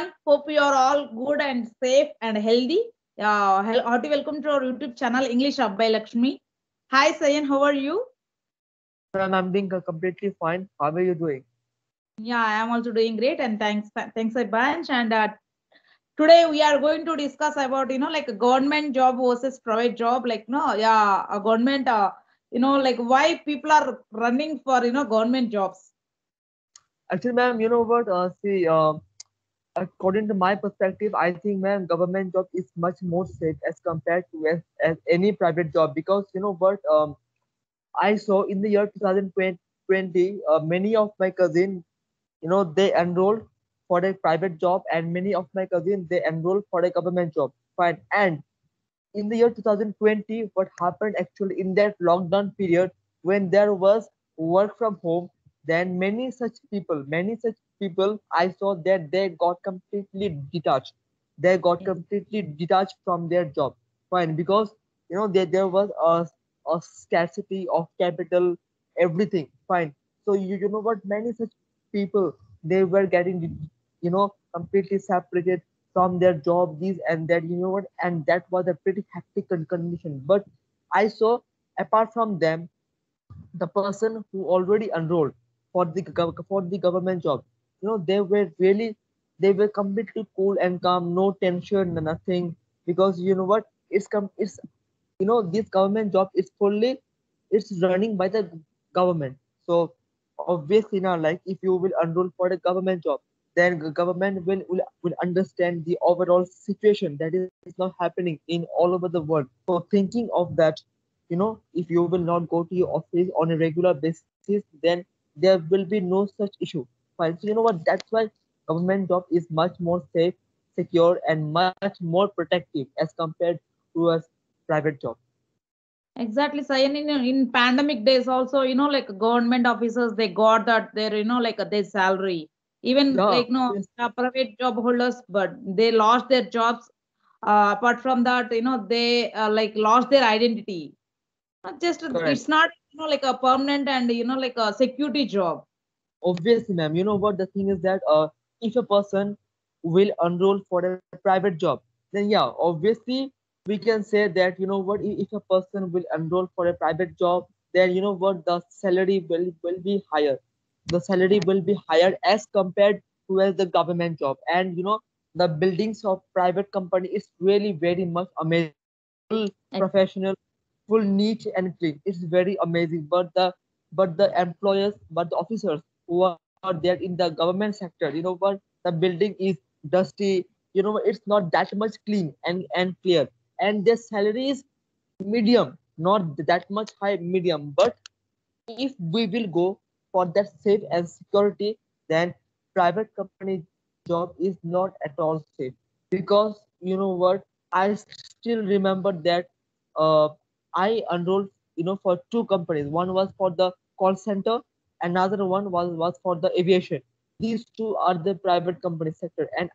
everyone. Hope you are all good and safe and healthy. Hearty welcome to our YouTube channel English Up by Lakshmi. Hi Sayan, how are you? Ma'am, I'm doing completely fine. How are you doing? Yeah, I am also doing great and thanks a bunch. And today we are going to discuss about like a government job versus private job. Like no, yeah, a government. Like why people are running for government jobs. Actually, ma'am, you know what? According to my perspective, I think, ma'am, government job is much more safe as compared to as any private job because you know what? I saw in the year 2020, many of my cousins, they enrolled for a private job, and many of my cousins they enrolled for a government job. Fine, and in the year 2020, what happened actually in that lockdown period when there was work from home, then many such people I saw that they got completely detached. They got completely detached from their job. Fine, because there was a scarcity of capital, everything. Fine. So you know what? Many such people they were getting completely separated from their job, these and that, you know what, and that was a pretty hectic condition. But I saw, apart from them, the person who already enrolled for the government job, they were completely cool and calm, no tension, nothing, because you know what, it's this government job is fully, it's running by the government. So obviously now, like, if you will enroll for a government job, then government will understand the overall situation that is now happening in all over the world. So thinking of that, if you will not go to your office on a regular basis, then there will be no such issue. Fine. So you know what, that's why government job is much more safe, secure, and much more protective as compared to a private job. Exactly, Sayan. In pandemic days also, like government officers, they got that their, like their salary. Even Yeah, like no private job holders, but they lost their jobs. Apart from that, they like lost their identity. Not just correct. it's not like a permanent and like a security job. Obviously, ma'am, you know what, the thing is that if a person will enroll for a private job, then yeah, obviously we can say that, you know what, if a person will enroll for a private job, then you know what, the salary will be higher. The salary will be higher as compared to as the government job. And the buildings of private company is really very much amazing, full professional, full neat and clean. It's very amazing. But the employers, but the officers who are there in the government sector, you know what, the building is dusty. It's not that much clean and clear, and their salary is medium, not that much high, medium. But if we will go for that safe and security, then private company job is not at all safe. Because you know what, I still remember that uh, I enrolled for two companies. One was for the call center, another one was for the aviation. These two are the private company sector. And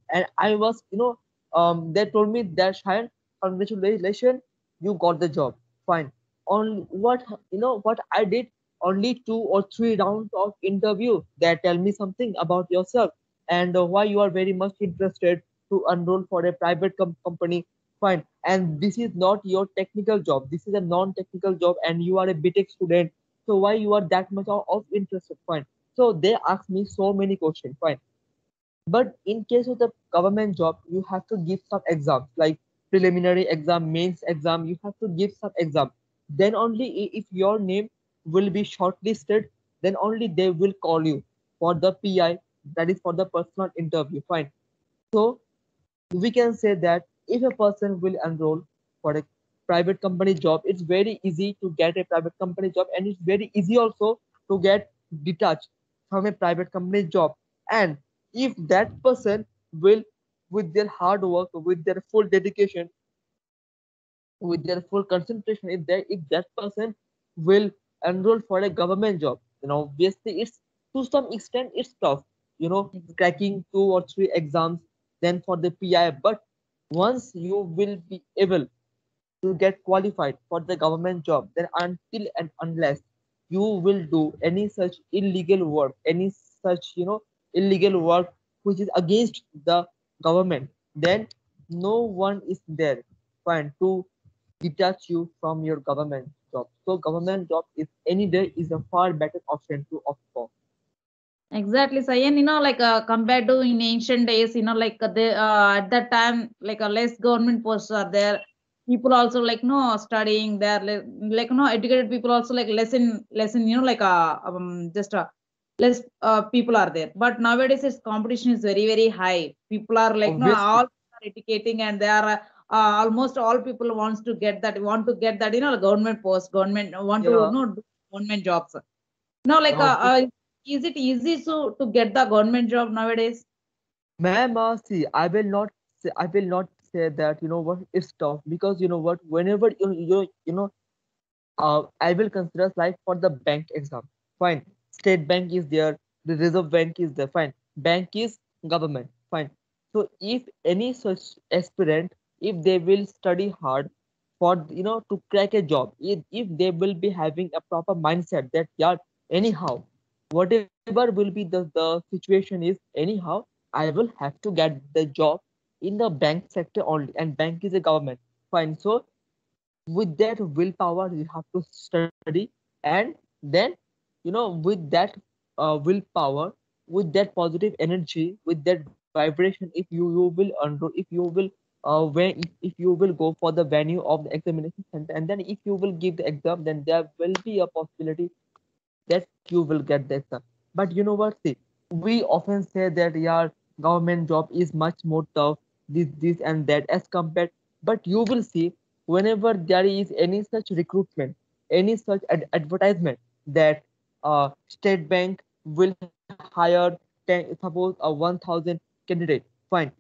and I was, they told me that, Shayan, congratulations, you got the job. Fine. On what, what I did, only two or three rounds of interview. They tell me something about yourself, and why you are very much interested to enroll for a private company. Fine. And this is not your technical job, this is a non-technical job, and you are a BTech student, so why you are that much of interested? Fine. So they asked me so many questions. Fine. But in case of the government job, you have to give some exams, like preliminary exam, mains exam. You have to give some exam. Then only if your name will be shortlisted, then only they will call you for the PI, that is for the personal interview. Fine. So we can say that if a person will enroll for a private company job, it's very easy to get a private company job, and it's very easy also to get detached from a private company job. And if that person will, with their hard work, with their full dedication, with their full concentration, if that person will enroll for a government job, obviously it's, to some extent, it's tough, cracking two or three exams, then for the PI. But once you will be able to get qualified for the government job, then until and unless you will do any such illegal work, any such illegal work which is against the government, then no one is there, fine, to detach you from your government job. So government job is any day is a far better option to opt for. Exactly, Sayan. Like compared to in ancient days, like at that time, like less government posts are there. People also like no studying there, like educated people also like less in like just less people are there. But nowadays, its competition is very very high. People are like no Obviously, all are educating, and they are almost all people want to get that government post, government want to yeah, do government jobs. No, like, obviously. is it easy to get the government job nowadays? Ma'am, see, I will not say that, you know what, it's tough, because you know what, whenever I will consider like for the bank exam. Fine. State bank is there, the Reserve Bank is there. Fine. Bank is government. Fine. So if any such aspirant, if they will study hard for to crack a job, if they will be having a proper mindset that yeah, anyhow, whatever will be the situation is, anyhow, I will have to get the job in the bank sector only, and bank is a government. Fine. So with that willpower you have to study, and then with that willpower, with that positive energy, with that vibration, if you will enroll, if you will if you will go for the venue of the examination center, and then if you will give the exam, then there will be a possibility that you will get the exam. But you know what, see, we often say that yeah, government job is much more tough, this and that as compared. But you will see, whenever there is any such recruitment, any such advertisement, that state bank will hire 10, suppose a 1000 candidate, fine,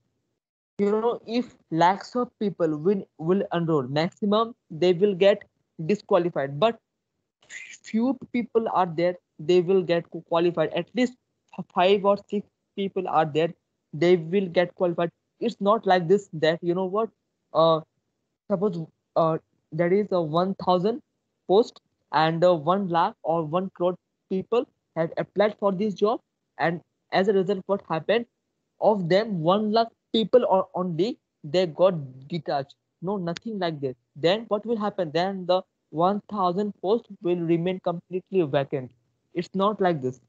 if lakhs of people will enroll, maximum they will get disqualified, but few people are there, they will get qualified. At least five or six people are there, they will get qualified. It's not like this, that uh suppose there is a 1000 post, and 1 lakh or 1 crore people have applied for this job, and as a result what happened, of them 1 lakh people or only they got detached. No, nothing like this. Then what will happen, then the 1000 post will remain completely vacant. It's not like this.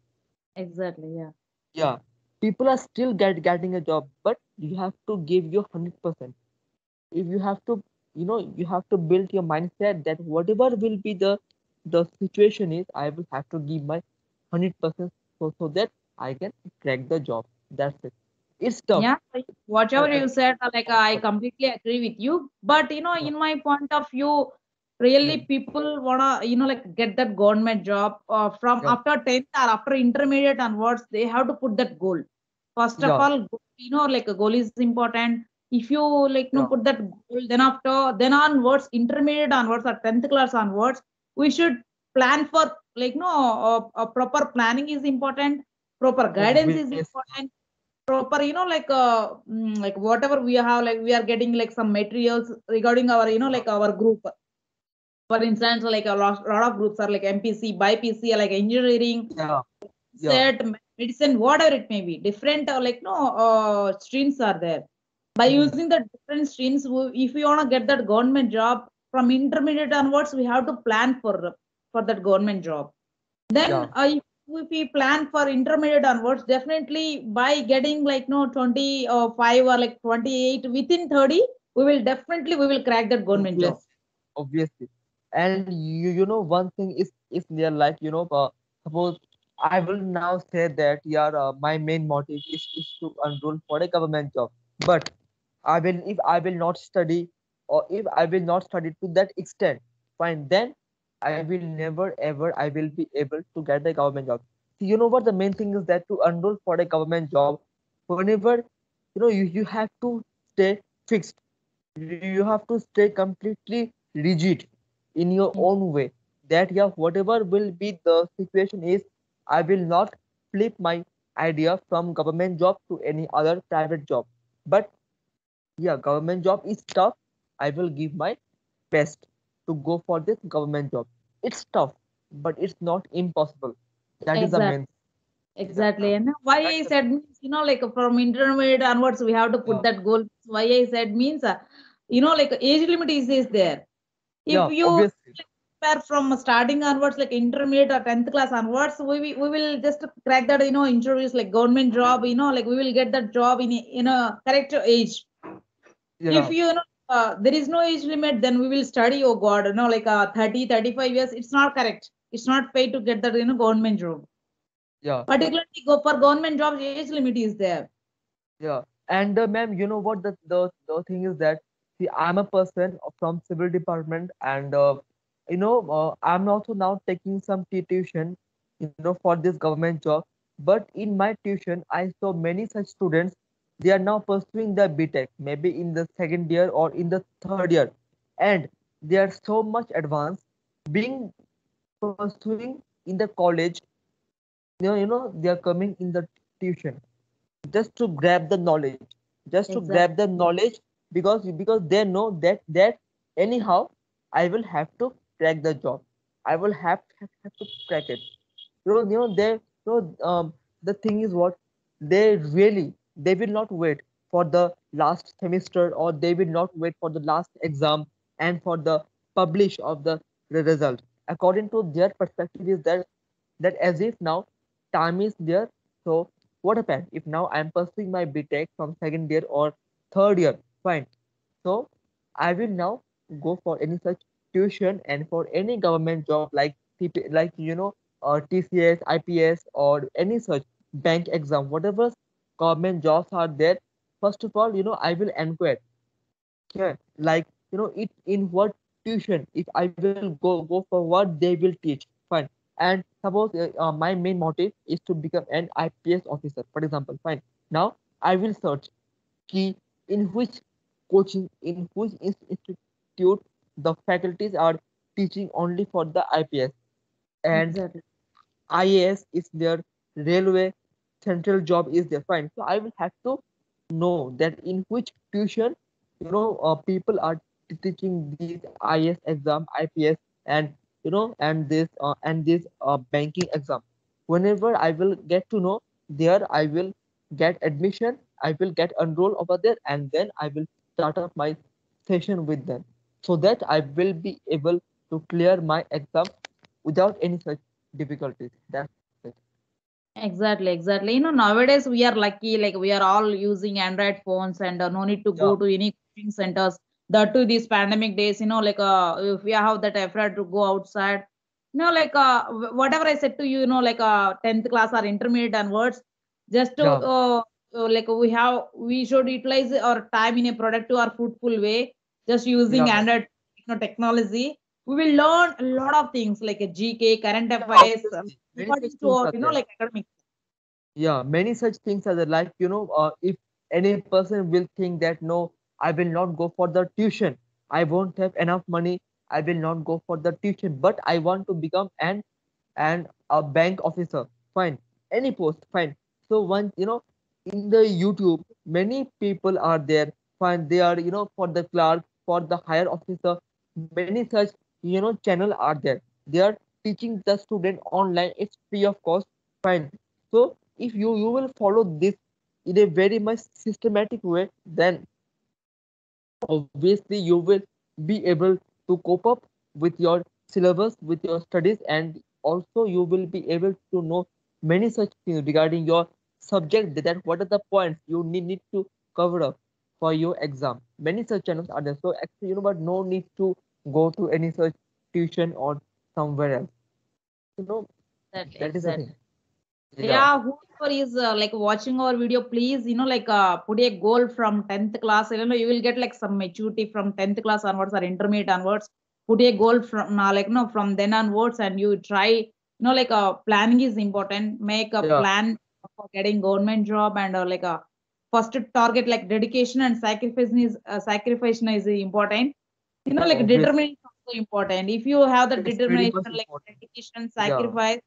Exactly, yeah. Yeah, people are still getting a job, but you have to give your 100%. If you have to, you have to build your mindset that whatever will be the situation is, I will have to give my 100%, so that I can crack the job. That's it. It's tough. Yeah, like, whatever I you will said, like I not. completely agree with you. But Yeah, in my point of view, yeah, really people wanna, like get that government job from yeah, after 10th or after intermediate onwards, they have to put that goal. First of yeah, all, like a goal is important. If you like yeah. put that goal, then onwards, intermediate onwards or 10th class onwards, we should plan for like no a proper planning is important, proper guidance is Obvious. important, proper like whatever we have, like we are getting like some materials regarding our Yeah, like our group. For instance, like lot of groups are like MPC, BIPC, like engineering, yeah, yeah. set, medicine, whatever it may be, different like no streams are there. By Mhm. using the different streams, if we want to get that government job from intermediate onwards, we have to plan for that government job. Then Yeah, if we plan for intermediate onwards, definitely by getting like no 25 or like 28 within 30, we will crack that government job. obviously, obviously. And you know one thing is there, like suppose I will now say that yeah, my main motive is to enroll for a government job, but I will, if I will not study, or if I will not study to that extent, fine, then I will never ever I will be able to get the government job. See, you know what, the main thing is that to enroll for a government job, whenever you have to stay fixed, you have to stay completely rigid in your Mm. own way, that yeah, whatever will be the situation is, I will not flip my idea from government job to any other private job. But yeah, government job is tough, I will give my best to go for this government job. It's tough, but it's not impossible. That is the Exactly. main. Exactly. Yeah, And why that's I the said thing. means, like from intermediate onwards, we have to put Yeah, that goal. Why I said means, like age limit is there. If yeah, you obviously. compare from starting onwards, like intermediate or 10th class onwards, we will just crack that, interviews like government job, like we will get that job in a correct age. If Yeah, there is no age limit, then we will study, oh God, 30, 35 years. It's not correct. It's not paid to get that, government job. yeah, Particularly go for government jobs, age limit is there. yeah. And ma'am, you know what the thing is that, see, I'm a person from civil department, and I'm also now taking some tuition, for this government job. But in my tuition, I saw many such students. They are now pursuing their BTech, maybe in the second year or in the third year, and they are so much advanced, being pursuing in the college. They are coming in the tuition just to grab the knowledge, just to Exactly. grab the knowledge, because they know that anyhow I will have to crack the job. I will have to crack it. They the thing is what, they will not wait for the last semester, or they will not wait for the last exam and for the publish of the result. According to their perspective is that as if now time is there. So what happened if now I am pursuing my BTech from second year or third year? Fine. So I will now go for any such tuition and for any government job like TCS, IPS, or any such bank exam, whatever government jobs are there. First of all, I will inquire. Okay, like, it in what tuition, if I will go for what they will teach. Fine. And suppose my main motive is to become an IPS officer, for example. Fine. Now I will search key in which coaching, in which institute the faculties are teaching only for the IPS, and Exactly. IAS is there, railway, central job is there. Fine. So I will have to know that in which tuition, people are teaching these IAS exam, IPS, and this banking exam. Whenever I will get to know, there I will get admission, I will get enroll over there, and then I will start up my session with them, so that I will be able to clear my exam without any such difficulties. That's it. Exactly, exactly. Nowadays we are lucky, like we are all using Android phones and no need to Yeah, go to any coaching centers. That to these pandemic days, if we have that effort to go outside, whatever I said to you, 10th class or intermediate onwards, just to yeah, like we should utilize our time in a productive or fruitful way, just using yeah, ma'am. Android, technology. We will learn a lot of things like a GK, current Yeah, affairs, obviously. Many such according to things our, are there. like academic. Yeah, many such things are there. Like, if any person will think that no, I will not go for the tuition. I won't have enough money. I will not go for the tuition. But I want to become an a bank officer. Fine. Any post. Fine. So one, in the YouTube, many people are there. Fine. They are, for the clerk, for the higher officer. Many such, channel are there. They are teaching the student online. It's free of cost. Fine. So if you will follow this in a very much systematic way, then obviously you will be able to cope up with your syllabus, with your studies, and also you will be able to know many such things regarding your subject, that what are the points you need to cover up for your exam. Many such channels are there. So actually, but no need to go to any such tuition or somewhere else. You know, Exactly, that is the exactly. thing. Yeah, Yeah, whoever is like watching our video, please, put a goal from 10th class. You will get like some maturity from 10th class onwards or intermediate onwards. Put a goal from now, like no, from then onwards, and you try, planning is important. Make a yeah, plan for getting government job and first target like dedication and sacrifice is important. yeah, Like obviously. determination is also important. If you have the It's very much determination, like important. dedication, Yeah, sacrifice,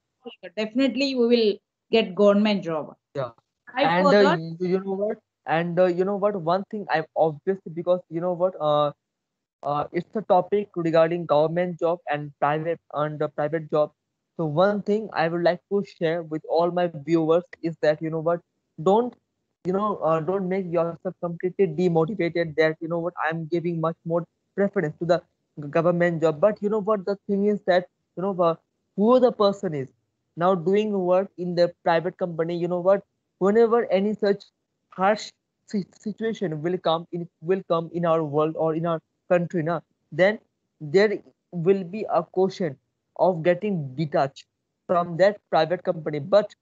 like definitely we will get government job. yeah. I And for that. you know what? And you know what? One thing I'm obviously, because it's a topic regarding government job and private job. So one thing I would like to share with all my viewers is that, you know what, don't, don't make yourself completely demotivated that, you know what, I'm giving much more preference to the government job. But you know what, the thing is that, who the person is now doing work in the private company, you know what, whenever any such harsh situation will come in our world or in our country now, then there will be a question of getting detached from that private company. But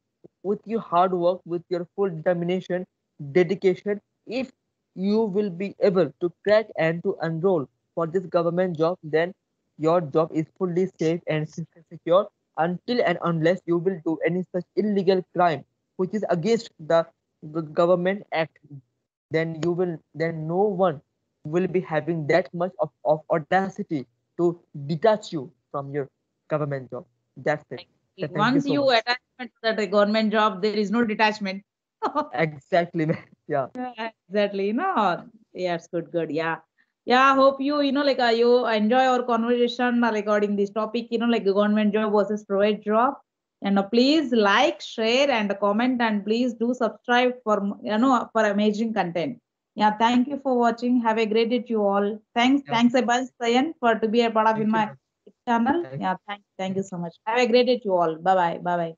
with your hard work, with your full determination, dedication, if you will be able to crack and to enroll for this government job, then your job is fully safe and secure until and unless you will do any such illegal crime which is against the government act. Then no one will be having that much of audacity to detach you from your government job. That's it. So thank you Once so you much. attachment to that government job, there is no detachment. Exactly, man. Yeah. Yeah, exactly. No, yes, good, good. Yeah. Yeah, I hope you enjoy our conversation regarding this topic, like government job versus private job. And please like, share, and comment, and please do subscribe for, for amazing content. Yeah, thank you for watching. Have a great day to you all. Yeah. Thanks, Abhas Sayan, for to be a part of Thank in you, my man. channel. Thank Yeah, you. thank you so much. Have a great day to you all. Bye bye. Bye bye.